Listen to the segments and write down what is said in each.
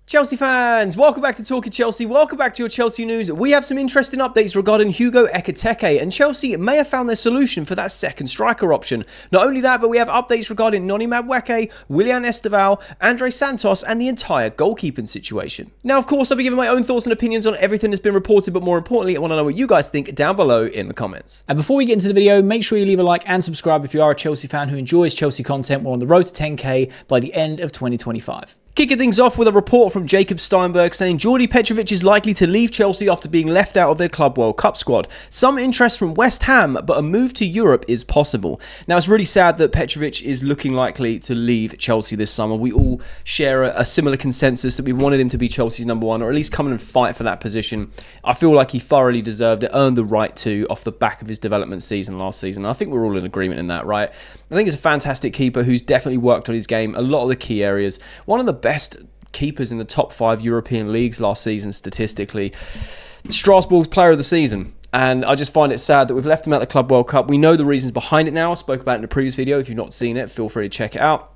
Chelsea fans, welcome back to Talking Chelsea. Welcome back to your Chelsea news. We have some interesting updates regarding Hugo Ekitike, and Chelsea may have found their solution for that second striker option. Not only that, but we have updates regarding Noni Madueke, Willian Estevao, Andrey Santos, and the entire goalkeeping situation. Now, of course, I'll be giving my own thoughts and opinions on everything that's been reported, but more importantly, I want to know what you guys think down below in the comments. And before we get into the video, make sure you leave a like and subscribe if you are a Chelsea fan who enjoys Chelsea content. We're on the road to 10k by the end of 2025. Kicking things off with a report from Jacob Steinberg saying Jordi Petrovic is likely to leave Chelsea after being left out of their Club World Cup squad. Some interest from West Ham, but a move to Europe is possible. Now, it's really sad that Petrovic is looking likely to leave Chelsea this summer. We all share a similar consensus that we wanted him to be Chelsea's number one, or at least come in and fight for that position. I feel like he thoroughly deserved it, earned the right to, off the back of his development season last season. I think we're all in agreement in that, right? I think he's a fantastic keeper who's definitely worked on his game, a lot of the key areas. One of the best keepers in the top 5 European leagues last season statistically. Strasbourg's player of the season. And I just find it sad that we've left him out of the Club World Cup. We know the reasons behind it now. I spoke about it in a previous video. If you've not seen it, feel free to check it out.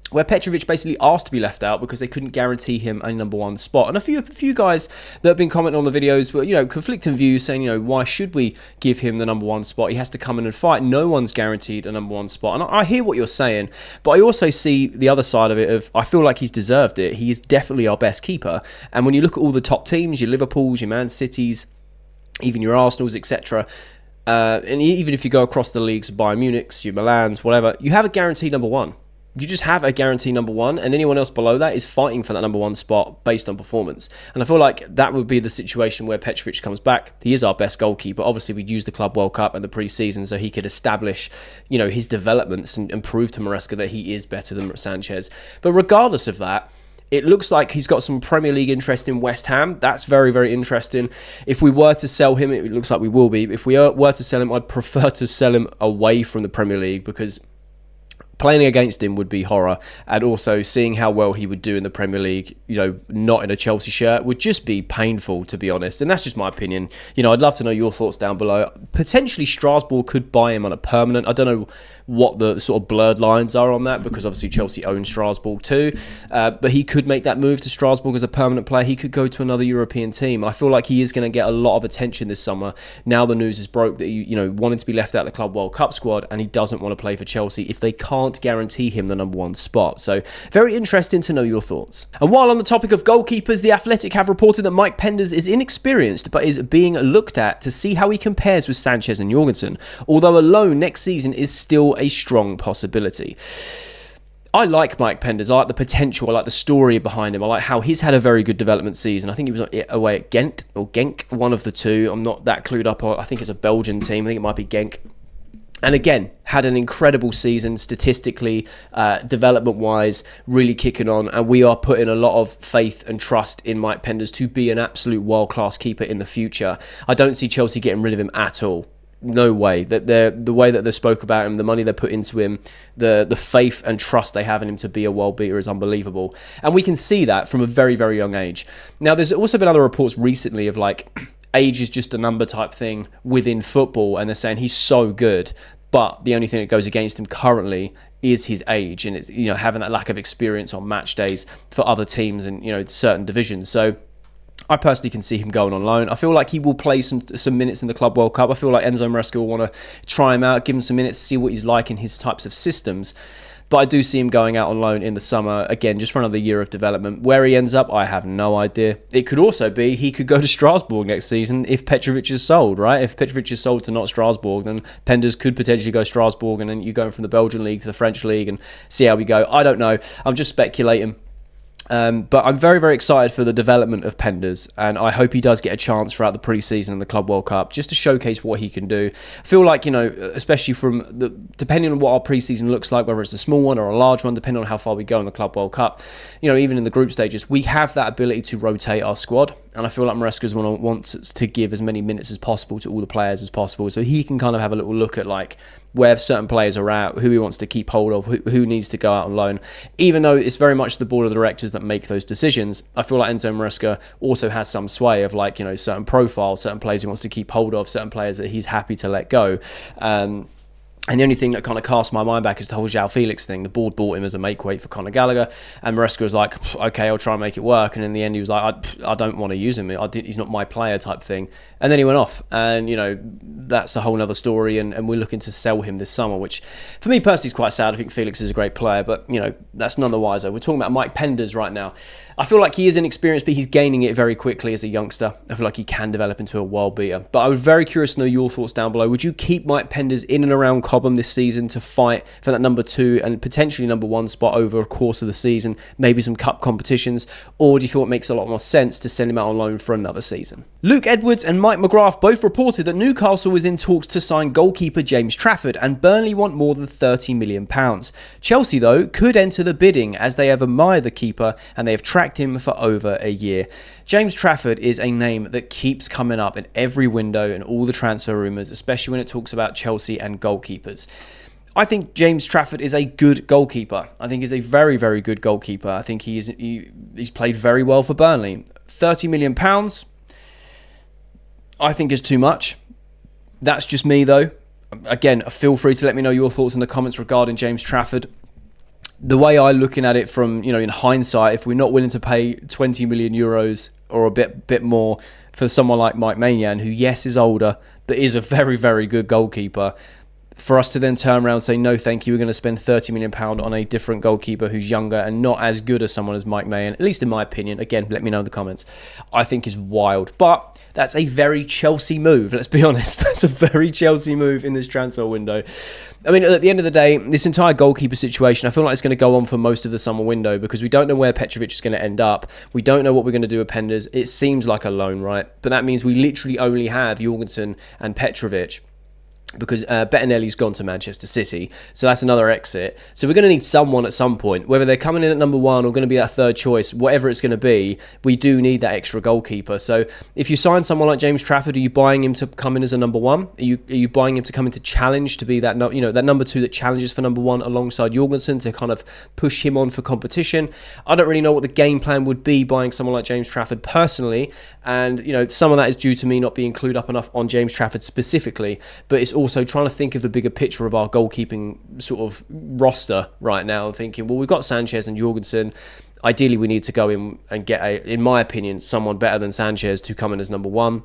Where Petrovic basically asked to be left out because they couldn't guarantee him a number one spot. And a few guys that have been commenting on the videos were, conflicting views saying, why should we give him the number one spot? He has to come in and fight. No one's guaranteed a number one spot. And I hear what you're saying, but I also see the other side of it of, I feel like he's deserved it. He is definitely our best keeper. And when you look at all the top teams, your Liverpools, your Man Cities, even your Arsenals, etc., and even if you go across the leagues, Bayern Munich's, your Milans, whatever, you have a guaranteed number one. You just have a guaranteed number one, and anyone else below that is fighting for that number one spot based on performance. And I feel like that would be the situation where Petrovic comes back. He is our best goalkeeper. Obviously, we'd use the Club World Cup and the pre-season so he could establish, his developments and prove to Maresca that he is better than Sanchez. But regardless of that, it looks like he's got some Premier League interest in West Ham. That's very, very interesting. If we were to sell him, it looks like we will be. If we were to sell him, I'd prefer to sell him away from the Premier League because playing against him would be horror, and also seeing how well he would do in the Premier League, not in a Chelsea shirt, would just be painful, to be honest. And that's just my opinion. I'd love to know your thoughts down below. Potentially Strasbourg could buy him on a permanent. I don't know what the sort of blurred lines are on that, because obviously Chelsea owns Strasbourg too, but he could make that move to Strasbourg as a permanent player. He could go to another European team. I feel like he is going to get a lot of attention this summer. Now the news is broke that he wanted to be left out of the Club World Cup squad, and he doesn't want to play for Chelsea if they can't guarantee him the number one spot. So very interesting to know your thoughts. And while on the topic of goalkeepers, The Athletic have reported that Mike Penders is inexperienced but is being looked at to see how he compares with Sanchez and Jorgensen, although a loan next season is still a strong possibility. I like Mike Penders. I like the potential. I like the story behind him. I like how he's had a very good development season. I think he was away at Ghent or Genk, one of the two. I'm not that clued up on. I think it's a Belgian team. I think it might be Genk. And again, had an incredible season statistically, development-wise, really kicking on. And we are putting a lot of faith and trust in Mike Penders to be an absolute world-class keeper in the future. I don't see Chelsea getting rid of him at all. No way. The way that they spoke about him, the money they put into him, the faith and trust they have in him to be a world beater is unbelievable. And we can see that from a very, very young age. Now, there's also been other reports recently of age is just a number type thing within football, and they're saying he's so good, but the only thing that goes against him currently is his age, and it's having that lack of experience on match days for other teams and certain divisions. So I personally can see him going on loan. I feel like he will play some minutes in the Club World Cup. I feel like Enzo Maresca will want to try him out, give him some minutes, see what he's like in his types of systems. But I do see him going out on loan in the summer, again, just for another year of development. Where he ends up, I have no idea. It could also be he could go to Strasbourg next season if Petrovic is sold, right? If Petrovic is sold to not Strasbourg, then Penders could potentially go Strasbourg, and then you go from the Belgian league to the French league and see how we go. I don't know. I'm just speculating. But I'm very, very excited for the development of Penders, and I hope he does get a chance throughout the pre-season and the Club World Cup just to showcase what he can do. I feel like, especially depending on what our pre-season looks like, whether it's a small one or a large one, depending on how far we go in the Club World Cup, even in the group stages, we have that ability to rotate our squad. And I feel like Maresca's wants to give as many minutes as possible to all the players as possible, so he can kind of have a little look at where certain players are at, who he wants to keep hold of, who needs to go out on loan. Even though it's very much the board of directors that make those decisions, I feel like Enzo Maresca also has some sway of certain profiles, certain players he wants to keep hold of, certain players that he's happy to let go. And the only thing that kind of cast my mind back is the whole João Felix thing. The board bought him as a make-weight for Conor Gallagher, and Maresca was like, okay, I'll try and make it work. And in the end, he was like, I don't want to use him. He's not my player type thing. And then he went off. And, that's a whole other story. And we're looking to sell him this summer, which for me personally is quite sad. I think Felix is a great player, but, that's none the wiser. We're talking about Mike Penders right now. I feel like he is inexperienced, but he's gaining it very quickly as a youngster. I feel like he can develop into a world beater. But I was very curious to know your thoughts down below. Would you keep Mike Penders in and around Cobham this season to fight for that number 2 and potentially number 1 spot over the course of the season, maybe some cup competitions? Or do you feel it makes a lot more sense to send him out on loan for another season? Luke Edwards and Mike McGrath both reported that Newcastle was in talks to sign goalkeeper James Trafford, and Burnley want more than £30 million. Chelsea, though, could enter the bidding as they have admired the keeper and they have tracked him for over a year. James Trafford is a name that keeps coming up in every window and all the transfer rumours, especially when it talks about Chelsea and goalkeepers. I think James Trafford is a good goalkeeper. I think he's a very, very good goalkeeper. I think he's played very well for Burnley. £30 million, I think is too much. That's just me, though. Again, feel free to let me know your thoughts in the comments regarding James Trafford. The way I'm looking at it from, in hindsight, if we're not willing to pay 20 million euros or a bit more for someone like Mike Maignan, who, yes, is older, but is a very, very good goalkeeper, for us to then turn around and say, no, thank you, we're going to spend £30 million on a different goalkeeper who's younger and not as good as someone as Mike Maignan, at least in my opinion, again, let me know in the comments, I think is wild. But that's a very Chelsea move, let's be honest. That's a very Chelsea move in this transfer window. I mean, at the end of the day, this entire goalkeeper situation, I feel like it's going to go on for most of the summer window because we don't know where Petrovic is going to end up. We don't know what we're going to do with Penders. It seems like a loan, right? But that means we literally only have Jorgensen and Petrovic, because Bettinelli's gone to Manchester City, so that's another exit. So we're going to need someone at some point, whether they're coming in at number 1 or going to be that third choice, whatever it's going to be, we do need that extra goalkeeper. So if you sign someone like James Trafford, are you buying him to come in as a number 1? Are you buying him to come in to challenge, to be that that number 2 that challenges for number 1 alongside Jorgensen, to kind of push him on for competition? I don't really know what the game plan would be buying someone like James Trafford personally, and some of that is due to me not being clued up enough on James Trafford specifically, but it's also trying to think of the bigger picture of our goalkeeping sort of roster right now, and thinking, well, we've got Sanchez and Jorgensen. Ideally, we need to go in and get, in my opinion, someone better than Sanchez to come in as number 1.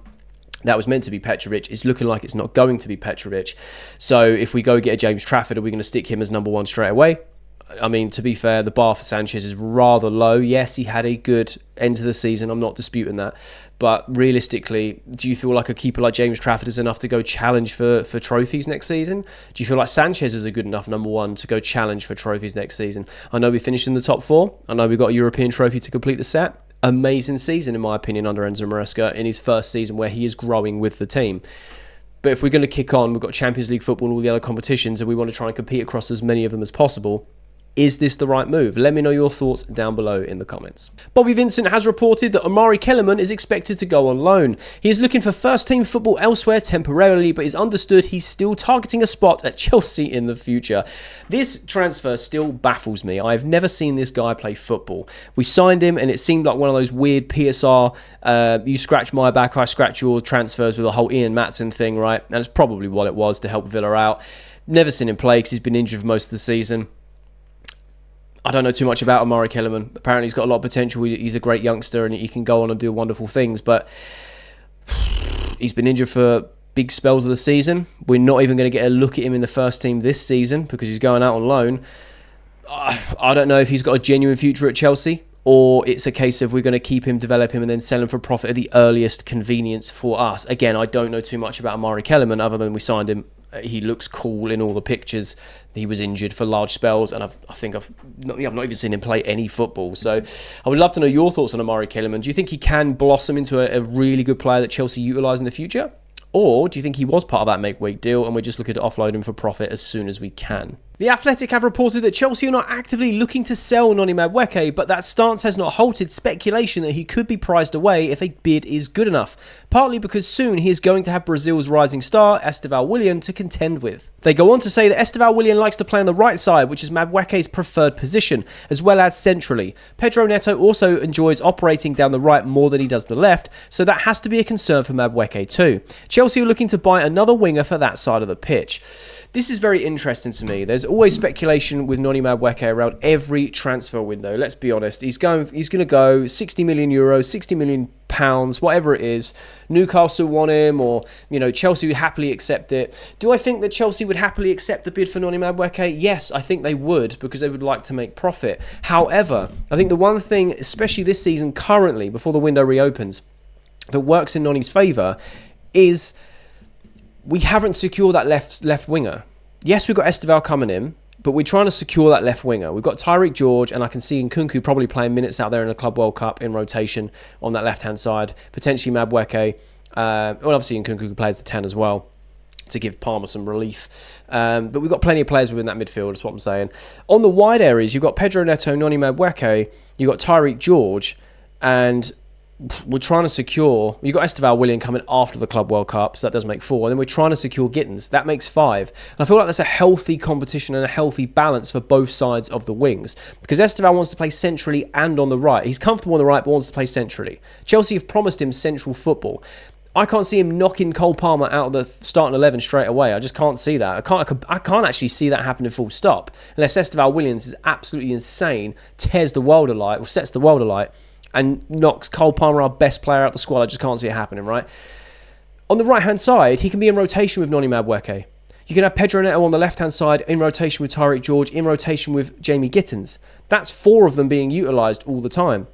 That was meant to be Petrovic. It's looking like it's not going to be Petrovic. So if we go get a James Trafford, are we going to stick him as number 1 straight away? I mean, to be fair, the bar for Sanchez is rather low. Yes, he had a good end to the season. I'm not disputing that. But realistically, do you feel like a keeper like James Trafford is enough to go challenge for trophies next season? Do you feel like Sanchez is a good enough number 1 to go challenge for trophies next season? I know we finished in the top 4. I know we got a European trophy to complete the set. Amazing season, in my opinion, under Enzo Maresca in his first season where he is growing with the team. But if we're going to kick on, we've got Champions League football and all the other competitions, and we want to try and compete across as many of them as possible. Is this the right move? Let me know your thoughts down below in the comments. Bobby Vincent has reported that Omari Kellyman is expected to go on loan. He is looking for first-team football elsewhere temporarily, but is understood he's still targeting a spot at Chelsea in the future. This transfer still baffles me. I've never seen this guy play football. We signed him, and it seemed like one of those weird PSR, you scratch my back, I scratch your transfers with the whole Ian Matson thing, right? And it's probably what it was to help Villa out. Never seen him play because he's been injured for most of the season. I don't know too much about Omari Kellyman. Apparently he's got a lot of potential. He's a great youngster and he can go on and do wonderful things, but he's been injured for big spells of the season. We're not even going to get a look at him in the first team this season because he's going out on loan. I don't know if he's got a genuine future at Chelsea, or it's a case of we're going to keep him, develop him, and then sell him for profit at the earliest convenience for us. Again, I don't know too much about Omari Kellyman other than we signed him. He looks cool in all the pictures. He was injured for large spells, and I've not even seen him play any football. So I would love to know your thoughts on Omari Kellyman. Do you think he can blossom into a really good player that Chelsea utilise in the future? Or do you think he was part of that make-weight deal and we're just looking to offload him for profit as soon as we can? The Athletic have reported that Chelsea are not actively looking to sell Noni Madueke, but that stance has not halted speculation that he could be prized away if a bid is good enough, partly because soon he is going to have Brazil's rising star, Estevao Willian, to contend with. They go on to say that Estevao Willian likes to play on the right side, which is Madueke's preferred position, as well as centrally. Pedro Neto also enjoys operating down the right more than he does the left, so that has to be a concern for Madueke too. Chelsea are looking to buy another winger for that side of the pitch. This is very interesting to me. There's always speculation with Noni Madueke around every transfer window. Let's be honest. He's going to go 60 million euros, 60 million pounds, whatever it is. Newcastle want him, or Chelsea would happily accept it. Do I think that Chelsea would happily accept the bid for Noni Madueke? Yes, I think they would, because they would like to make profit. However, I think the one thing, especially this season currently, before the window reopens, that works in Noni's favour is we haven't secured that left winger. Yes, we've got Estevao coming in, but we're trying to secure that left winger. We've got Tyreek George, and I can see Nkunku probably playing minutes out there in the Club World Cup in rotation on that left-hand side. Potentially Madueke. Obviously Nkunku could play as the 10 as well to give Palmer some relief. But we've got plenty of players within that midfield, that's what I'm saying. On the wide areas, you've got Pedro Neto, Noni Madueke, you've got Tyreek George, and we're trying to secure... You've got Estevao Willian coming after the Club World Cup, so that does make 4. And then we're trying to secure Gittins. That makes 5. And I feel like that's a healthy competition and a healthy balance for both sides of the wings. Because Estevao wants to play centrally and on the right. He's comfortable on the right, but wants to play centrally. Chelsea have promised him central football. I can't see him knocking Cole Palmer out of the starting 11 straight away. I just can't see that. I can't actually see that happening full stop. Unless Estevao Willians is absolutely insane, tears the world alight, or sets the world alight, and knocks Cole Palmer, our best player, out the squad. I just can't see it happening, right? On the right-hand side, he can be in rotation with Noni Madueke. You can have Pedro Neto on the left-hand side, in rotation with Tyreek George, in rotation with Jamie Gittins. That's 4 of them being utilised all the time.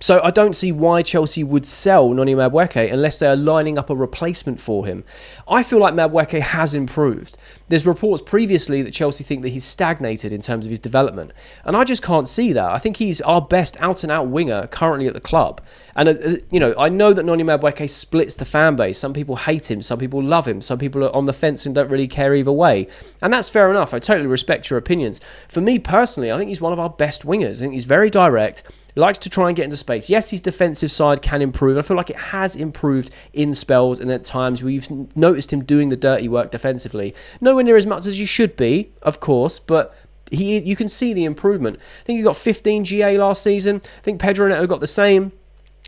So I don't see why Chelsea would sell Noni Madueke unless they are lining up a replacement for him. I feel like Madueke has improved. There's reports previously that Chelsea think that he's stagnated in terms of his development. And I just can't see that. I think he's our best out-and-out winger currently at the club. And, I know that Noni Madueke splits the fan base. Some people hate him. Some people love him. Some people are on the fence and don't really care either way. And that's fair enough. I totally respect your opinions. For me personally, I think he's one of our best wingers. I think he's very direct. Likes to try and get into space. Yes, his defensive side can improve. I feel like it has improved in spells, and at times we've noticed him doing the dirty work defensively. Nowhere near as much as you should be, of course, but you can see the improvement. I think he got 15 GA last season. I think Pedro Neto got the same,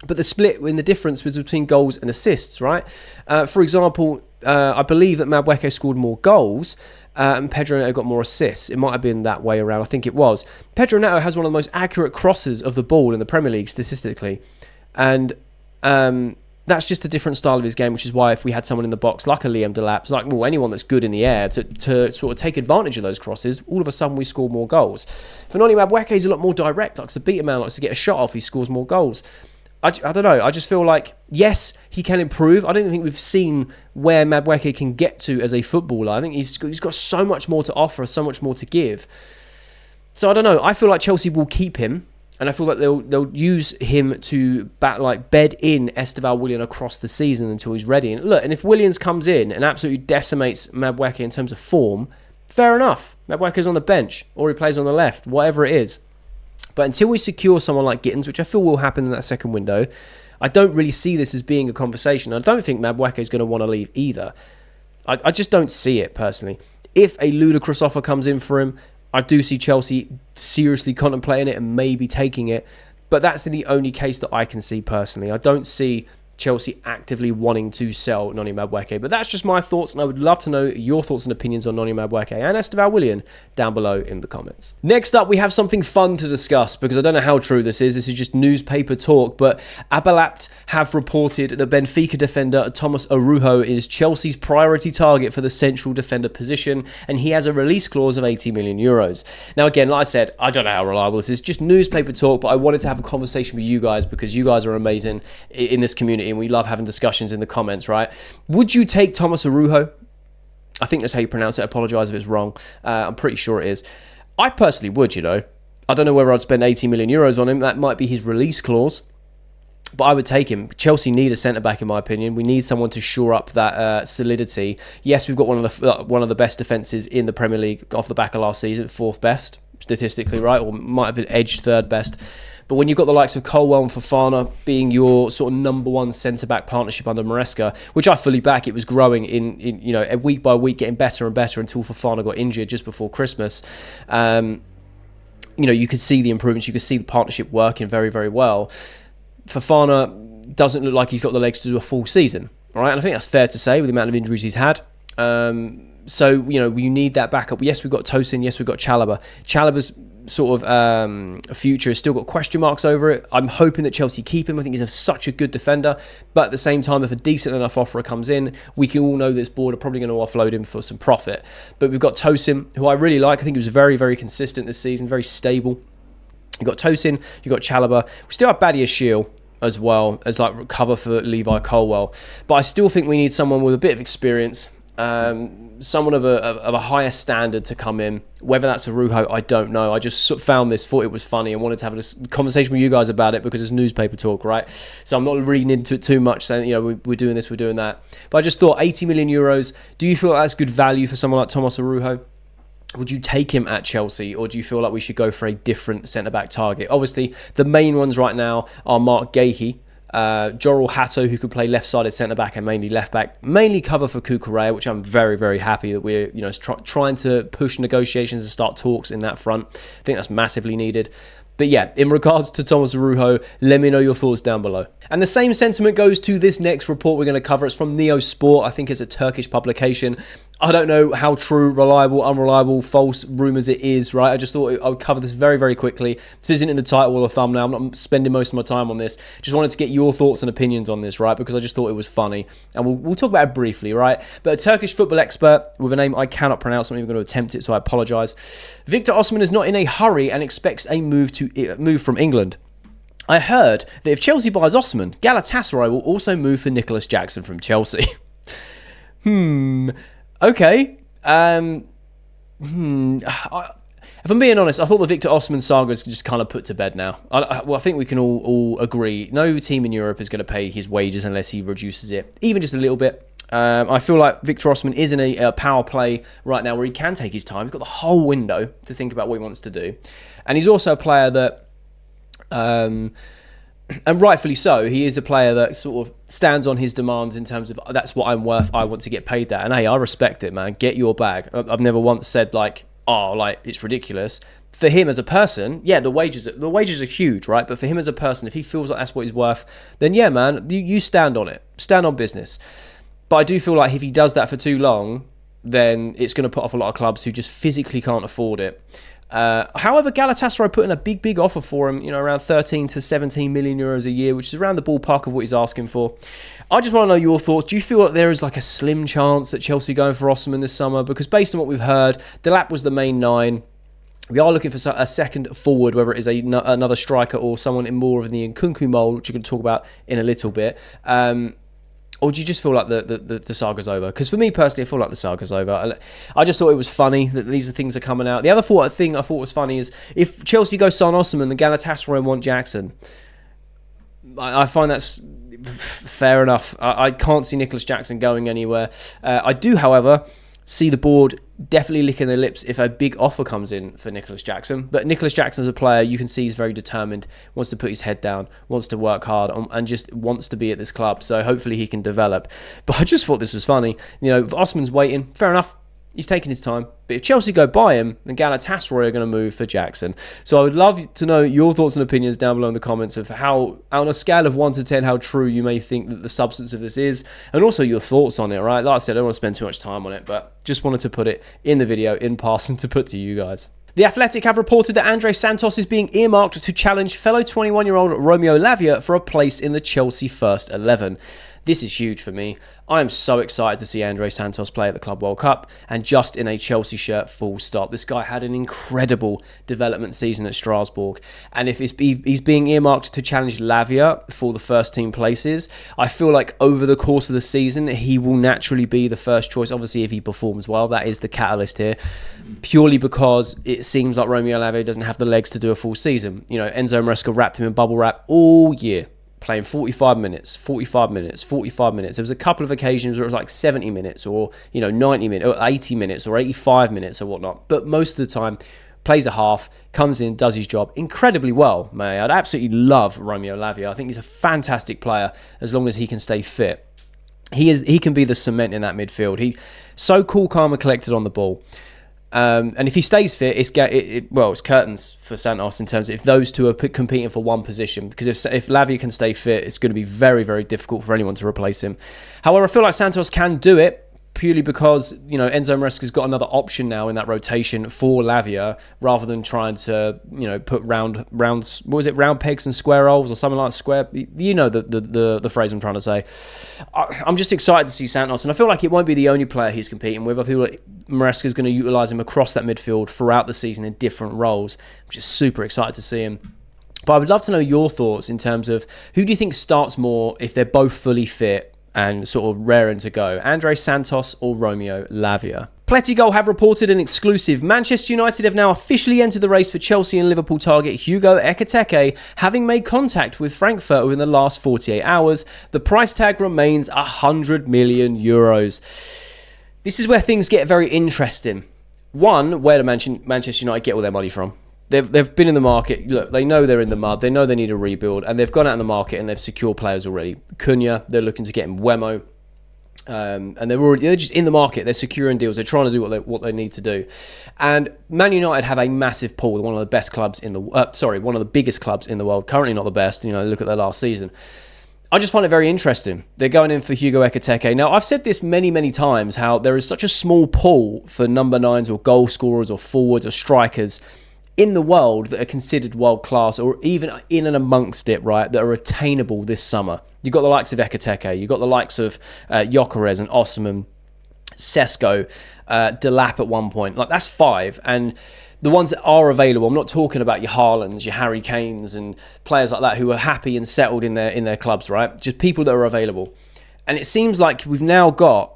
but the split in the difference was between goals and assists, right? For example, I believe that Madueke scored more goals, and Pedro Neto got more assists. It might have been that way around. I think it was. Pedro Neto has one of the most accurate crosses of the ball in the Premier League statistically. And that's just a different style of his game, which is why if we had someone in the box like a Liam Delap, like anyone that's good in the air to sort of take advantage of those crosses, all of a sudden we score more goals. For Noni Madueke, he's a lot more direct, likes to beat a man, likes to get a shot off, he scores more goals. I don't know. I just feel like, yes, he can improve. I don't think we've seen where Madueke can get to as a footballer. I think he's got so much more to offer, so much more to give. So I don't know. I feel like Chelsea will keep him, and I feel like they'll use him to bed in Estevao Willian across the season until he's ready. And look, and if Willians comes in and absolutely decimates Madueke in terms of form, fair enough. Madueke's on the bench, or he plays on the left, whatever it is. But until we secure someone like Gittins, which I feel will happen in that second window, I don't really see this as being a conversation. I don't think Madueke is going to want to leave either. I just don't see it, personally. If a ludicrous offer comes in for him, I do see Chelsea seriously contemplating it and maybe taking it. But that's the only case that I can see, personally. I don't see Chelsea actively wanting to sell Noni Madueke. But that's just my thoughts, and I would love to know your thoughts and opinions on Noni Madueke and Estevao Willian down below in the comments. Next up, we have something fun to discuss, because I don't know how true this is. This is just newspaper talk, but Abalapt have reported that Benfica defender Thomas Araujo is Chelsea's priority target for the central defender position, and he has a release clause of 80 million euros. Now, again, like I said, I don't know how reliable this is. Just newspaper talk, but I wanted to have a conversation with you guys because you guys are amazing in this community, and we love having discussions in the comments, right? Would you take Thomas Araujo? I think that's how you pronounce it. I apologise if it's wrong. I'm pretty sure it is. I personally would, I don't know whether I'd spend 80 million euros on him. That might be his release clause. But I would take him. Chelsea need a centre-back, in my opinion. We need someone to shore up that solidity. Yes, we've got one of the best defences in the Premier League off the back of last season, 4th best, statistically, right? Or might have been edged 3rd best. But when you've got the likes of Colwell and Fofana being your sort of number one centre-back partnership under Maresca, which I fully back, it was growing in week by week, getting better and better until Fofana got injured just before Christmas. You could see the improvements. You could see the partnership working very, very well. Fofana doesn't look like he's got the legs to do a full season, all right? And I think that's fair to say with the amount of injuries he's had. So, we need that backup. Yes, we've got Tosin. Yes, we've got Chalobah. Chalobah's sort of future has still got question marks over it. I'm hoping that Chelsea keep him. I think he's such a good defender. But at the same time, if a decent enough offer comes in, we can all know this board are probably going to offload him for some profit. But we've got Tosin, who I really like. I think he was very, very consistent this season, very stable. You've got Tosin, you've got Chalobah. We still have Badia Shield as well as like cover for Levi Colwell. But I still think we need someone with a bit of experience, someone of a higher standard to come in. Whether that's Araujo, I don't know. I just found this, thought it was funny, and wanted to have a conversation with you guys about it because it's newspaper talk, right? So I'm not reading into it too much, saying we're doing this, we're doing that. But I just thought 80 million euros. Do you feel like that's good value for someone like Thomas Araujo? Would you take him at Chelsea, or do you feel like we should go for a different centre-back target? Obviously, the main ones right now are Mark Gahey, Jorrel Hatto, who could play left-sided centre-back and mainly left-back, mainly cover for Cucurella, which I'm very, very happy that we're trying to push negotiations and start talks in that front. I think that's massively needed. But yeah, in regards to Thomas Araujo, let me know your thoughts down below. And the same sentiment goes to this next report we're going to cover. It's from Neo Sport. I think it's a Turkish publication. I don't know how true, reliable, unreliable, false rumours it is, right? I just thought I would cover this very, very quickly. This isn't in the title or the thumbnail. I'm not spending most of my time on this. Just wanted to get your thoughts and opinions on this, right? Because I just thought it was funny. And we'll talk about it briefly, right? But a Turkish football expert with a name I cannot pronounce. I'm not even going to attempt it, so I apologise. Victor Osimhen is not in a hurry and expects a move from England. I heard that if Chelsea buys Osimhen, Galatasaray will also move for Nicholas Jackson from Chelsea. Okay. If I'm being honest, I thought the Victor Osimhen saga is just kind of put to bed now. I think we can all agree. No team in Europe is going to pay his wages unless he reduces it, even just a little bit. I feel like Victor Osimhen is in a power play right now where he can take his time. He's got the whole window to think about what he wants to do. And he's also a player that... and rightfully so, he is a player that sort of stands on his demands in terms of that's what I'm worth, I want to get paid that. And hey, I respect it, man. Get your bag. I've never once said it's ridiculous. For him as a person, yeah, the wages are huge, right? But for him as a person, if he feels like that's what he's worth, then yeah, man, you stand on it. Stand on business. But I do feel like if he does that for too long, then it's going to put off a lot of clubs who just physically can't afford it. However, Galatasaray put in a big offer for him, around 13 to 17 million euros a year, which is around the ballpark of what he's asking for. I just want to know your thoughts. Do you feel like there is like a slim chance that Chelsea going for Osimhen this summer? Because based on what we've heard, Delap was the main 9. We are looking for a second forward, whether it is another striker or someone in more of the Nkunku mould, which you're going to talk about in a little bit. Or do you just feel like the saga's over? Because for me personally, I feel like the saga's over. I just thought it was funny that these things are coming out. The other thing I thought was funny is if Chelsea go sign Osimhen, then Galatasaray want Jackson. I find that's fair enough. I can't see Nicholas Jackson going anywhere. I do, however, see the board definitely licking their lips if a big offer comes in for Nicholas Jackson. But Nicholas Jackson as a player, you can see he's very determined, wants to put his head down, wants to work hard, and just wants to be at this club. So hopefully he can develop. But I just thought this was funny. If Osimhen's waiting, fair enough. He's taking his time. But if Chelsea go buy him, then Galatasaray are going to move for Jackson. So I would love to know your thoughts and opinions down below in the comments of how, on a scale of 1 to 10, how true you may think that the substance of this is. And also your thoughts on it, right? Like I said, I don't want to spend too much time on it, but just wanted to put it in the video in passing to put to you guys. The Athletic have reported that Andrey Santos is being earmarked to challenge fellow 21-year-old Romeo Lavia for a place in the Chelsea first 11. This is huge for me. I am so excited to see Andrey Santos play at the Club World Cup and just in a Chelsea shirt, full stop. This guy had an incredible development season at Strasbourg. And if he's being earmarked to challenge Lavia for the first team places, I feel like over the course of the season, he will naturally be the first choice. Obviously, if he performs well, that is the catalyst here. Purely because it seems like Romeo Lavia doesn't have the legs to do a full season. Enzo Maresca wrapped him in bubble wrap all year. playing 45 minutes, 45 minutes, 45 minutes. There was a couple of occasions where it was like 70 minutes or, 90 minutes or 80 minutes or 85 minutes or whatnot. But most of the time, plays a half, comes in, does his job incredibly well, mate. I'd absolutely love Romeo Lavia. I think he's a fantastic player as long as he can stay fit. He can be the cement in that midfield. He's so cool, calm and collected on the ball. And if he stays fit, it's curtains for Santos in terms of if those two are competing for one position. Because if Lavia can stay fit, it's going to be very, very difficult for anyone to replace him. However, I feel like Santos can do it purely because, Enzo Maresca's got another option now in that rotation for Lavia rather than trying to, put round pegs and square holes or something like square. The phrase I'm trying to say. I'm just excited to see Santos, and I feel like it won't be the only player he's competing with. I feel like Maresca's going to utilise him across that midfield throughout the season in different roles. I'm just super excited to see him. But I would love to know your thoughts in terms of who do you think starts more if they're both fully fit and sort of raring to go, Andrey Santos or Romeo Lavia? Pletty have reported an exclusive. Manchester United have now officially entered the race for Chelsea and Liverpool target Hugo Ekitike, having made contact with Frankfurt within the last 48 hours. The price tag remains €100 million. This is where things get very interesting. One, where do Manchester United get all their money from? They've been in the market. Look, they know they're in the mud. They know they need a rebuild, and they've gone out in the market and they've secured players already. Cunha, they're looking to get him. Wemo, and they're just in the market. They're securing deals. They're trying to do what they need to do. And Man United have a massive pool. One of the best clubs in the one of the biggest clubs in the world. Currently not the best. Look at their last season. I just find it very interesting. They're going in for Hugo Ekitike. Now, I've said this many, many times, how there is such a small pool for number 9s or goal scorers or forwards or strikers in the world that are considered world class or even in and amongst it, right, that are attainable this summer. You've got the likes of Ekitike, you've got the likes of Gyökeres and Osimhen, Sesko, Delap at one point. Like, that's 5. And the ones that are available, I'm not talking about your Haalands, your Harry Kanes and players like that who are happy and settled in their clubs, right? Just people that are available. And it seems like we've now got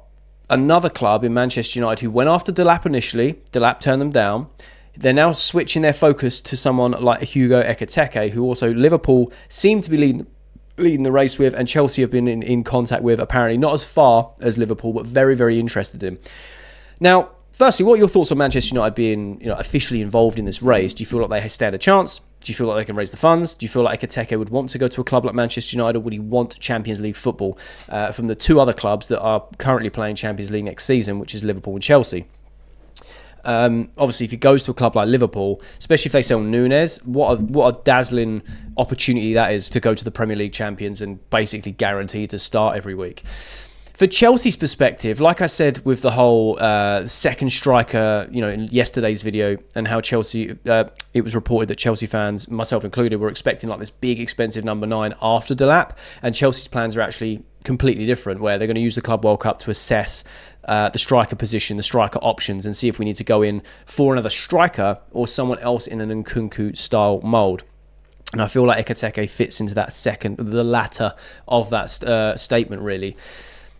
another club in Manchester United who went after Delap initially. Delap turned them down. They're now switching their focus to someone like Hugo Ekitike, who also Liverpool seem to be leading the race with, and Chelsea have been in contact with, apparently not as far as Liverpool, but very, very interested in. Now, firstly, what are your thoughts on Manchester United being officially involved in this race? Do you feel like they stand a chance? Do you feel like they can raise the funds? Do you feel like Ekitike would want to go to a club like Manchester United, or would he want Champions League football from the two other clubs that are currently playing Champions League next season, which is Liverpool and Chelsea? Obviously, if he goes to a club like Liverpool, especially if they sell Nunes, what a dazzling opportunity that is to go to the Premier League champions and basically guaranteed to start every week. For Chelsea's perspective, like I said with the whole second striker, in yesterday's video, and how Chelsea, it was reported that Chelsea fans, myself included, were expecting like this big expensive number 9 after Delap, and Chelsea's plans are actually completely different, where they're going to use the Club World Cup to assess the striker position, the striker options, and see if we need to go in for another striker or someone else in an Nkunku style mould. And I feel like Ekitike fits into the latter of that statement, really.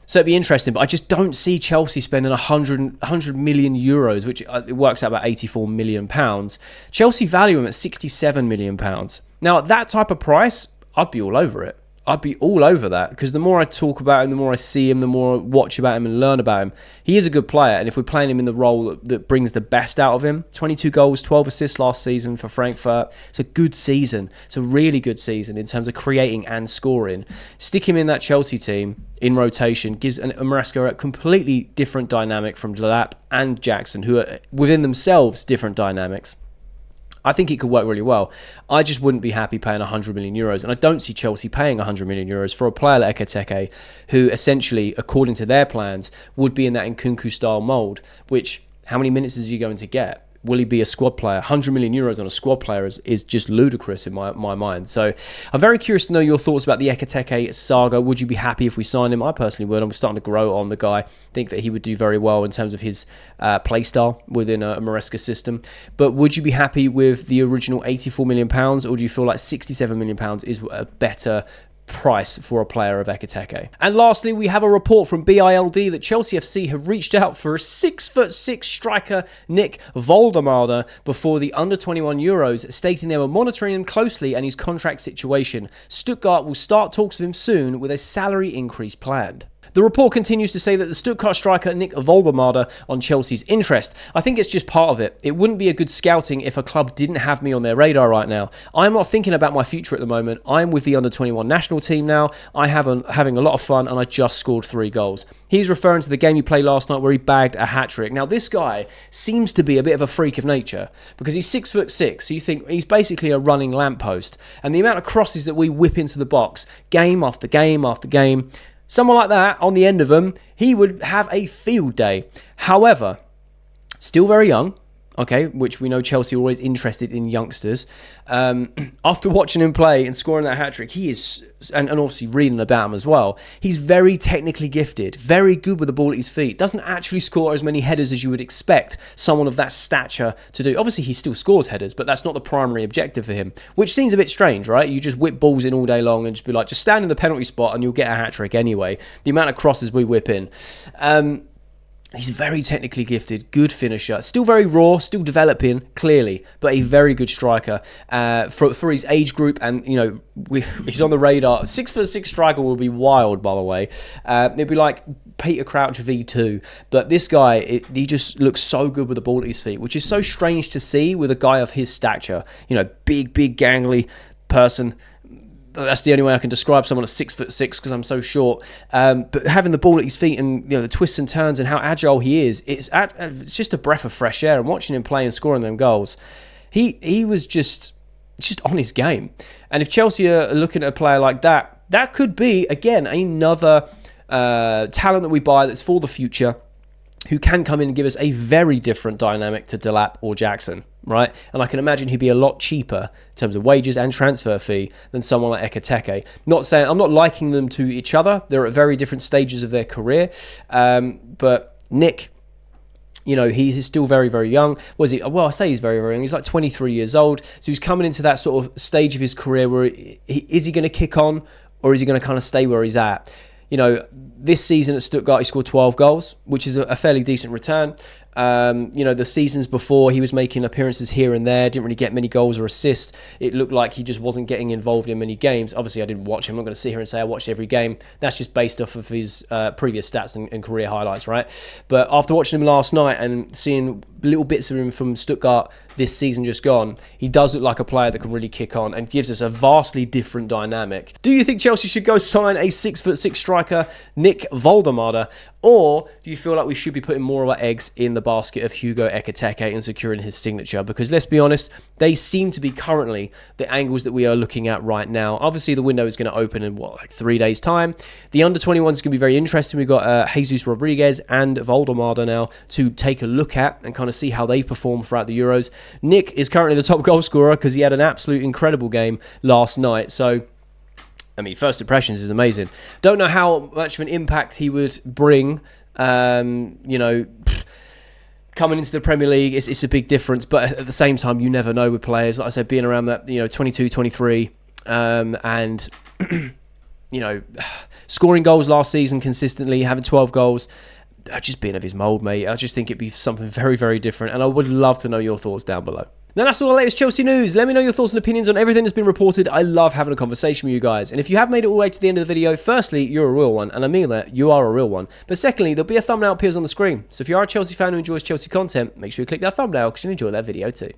So it'd be interesting, but I just don't see Chelsea spending 100 million euros, which it works out about 84 million pounds. Chelsea value him at 67 million pounds. Now, at that type of price, I'd be all over it. I'd be all over that, because the more I talk about him, the more I see him, the more I watch about him and learn about him. He is a good player, and if we're playing him in the role that brings the best out of him, 22 goals, 12 assists last season for Frankfurt. It's a good season. It's a really good season in terms of creating and scoring. Stick him in that Chelsea team in rotation gives Maresca a completely different dynamic from Delap and Jackson, who are within themselves different dynamics. I think it could work really well. I just wouldn't be happy paying 100 million euros. And I don't see Chelsea paying 100 million euros for a player like Ekitike, who essentially, according to their plans, would be in that Nkunku-style mould, which, how many minutes is he going to get? Will he be a squad player? 100 million euros on a squad player is just ludicrous in my mind. So I'm very curious to know your thoughts about the Ekitike saga. Would you be happy if we signed him? I personally would. I'm starting to grow on the guy. Think that he would do very well in terms of his play style within a Maresca system. But would you be happy with the original £84 million, or do you feel like £67 million is a better price for a player of Ekitike. And lastly, we have a report from BILD that Chelsea FC have reached out for a 6'6" striker Nick Woltemade before the under-21 Euros, stating they were monitoring him closely and his contract situation. Stuttgart will start talks with him soon with a salary increase planned. The report continues to say that the Stuttgart striker Nick Woltemade on Chelsea's interest. I think it's just part of it. It wouldn't be a good scouting if a club didn't have me on their radar right now. I'm not thinking about my future at the moment. I'm with the under-21 national team now. Having a lot of fun, and I just scored 3 goals. He's referring to the game he played last night where he bagged a hat-trick. Now, this guy seems to be a bit of a freak of nature because he's 6'6", so you think he's basically a running lamppost. And the amount of crosses that we whip into the box, game after game after game, someone like that, on the end of them, he would have a field day. However, still very young, okay, which we know Chelsea are always interested in youngsters. After watching him play and scoring that hat-trick, he is, and obviously reading about him as well, he's very technically gifted, very good with the ball at his feet, doesn't actually score as many headers as you would expect someone of that stature to do. Obviously, he still scores headers, but that's not the primary objective for him, which seems a bit strange, right? You just whip balls in all day long and just be like, just stand in the penalty spot and you'll get a hat-trick anyway. The amount of crosses we whip in. He's very technically gifted, good finisher, still very raw, still developing, clearly, but a very good striker for his age group. And, you know, he's on the radar. 6'6" striker will be wild, by the way. It'd be like Peter Crouch V2. But this guy, he just looks so good with the ball at his feet, which is so strange to see with a guy of his stature. You know, big, gangly person. That's the only way I can describe someone at 6'6" because I'm so short. But having the ball at his feet and, you know, the twists and turns and how agile he is, it's just a breath of fresh air. And watching him play and scoring them goals, he was just on his game. And if Chelsea are looking at a player like that, that could be, again, another talent that we buy that's for the future, who can come in and give us a very different dynamic to Delap or Jackson, right? And I can imagine he'd be a lot cheaper in terms of wages and transfer fee than someone like Ekitike. Not saying I'm not liking them to each other. They're at very different stages of their career. But Nick, you know, he's still very, very young. Was he? Well, I say he's very, very young. He's like 23 years old. So he's coming into that sort of stage of his career where is he going to kick on, or is he going to kind of stay where he's at? You know, this season at Stuttgart, he scored 12 goals, which is a fairly decent return. You know, the seasons before, he was making appearances here and there, didn't really get many goals or assists. It looked like he just wasn't getting involved in many games. Obviously, I didn't watch him. I'm not going to sit here and say I watched every game. That's just based off of his previous stats and career highlights, right? But after watching him last night and seeing little bits of him from Stuttgart this season just gone, he does look like a player that can really kick on and gives us a vastly different dynamic. Do you think Chelsea should go sign a 6'6" striker, Nick Woltemade, or do you feel like we should be putting more of our eggs in the basket of Hugo Ekitike and securing his signature? Because let's be honest, they seem to be currently the angles that we are looking at right now. Obviously, the window is going to open in, like 3 days' time. The under-21 is going to be very interesting. We've got Jesus Rodriguez and Woltemade now to take a look at and kind of see how they perform throughout the Euros. Nick is currently the top goal scorer because he had an absolute incredible game last night. So, I mean, first impressions is amazing. Don't know how much of an impact he would bring, you know, coming into the Premier League. It's a big difference, but at the same time, you never know with players. Like I said, being around that, you know, 22, 23, and, you know, scoring goals last season consistently, having 12 goals, just being of his mould, mate. I just think it'd be something very, very different, and I would love to know your thoughts down below. Now that's all the latest Chelsea news. Let me know your thoughts and opinions on everything that's been reported. I love having a conversation with you guys. And if you have made it all the way to the end of the video, firstly, you're a real one. And I mean that, you are a real one. But secondly, there'll be a thumbnail appears on the screen. So if you are a Chelsea fan who enjoys Chelsea content, make sure you click that thumbnail because you'll enjoy that video too.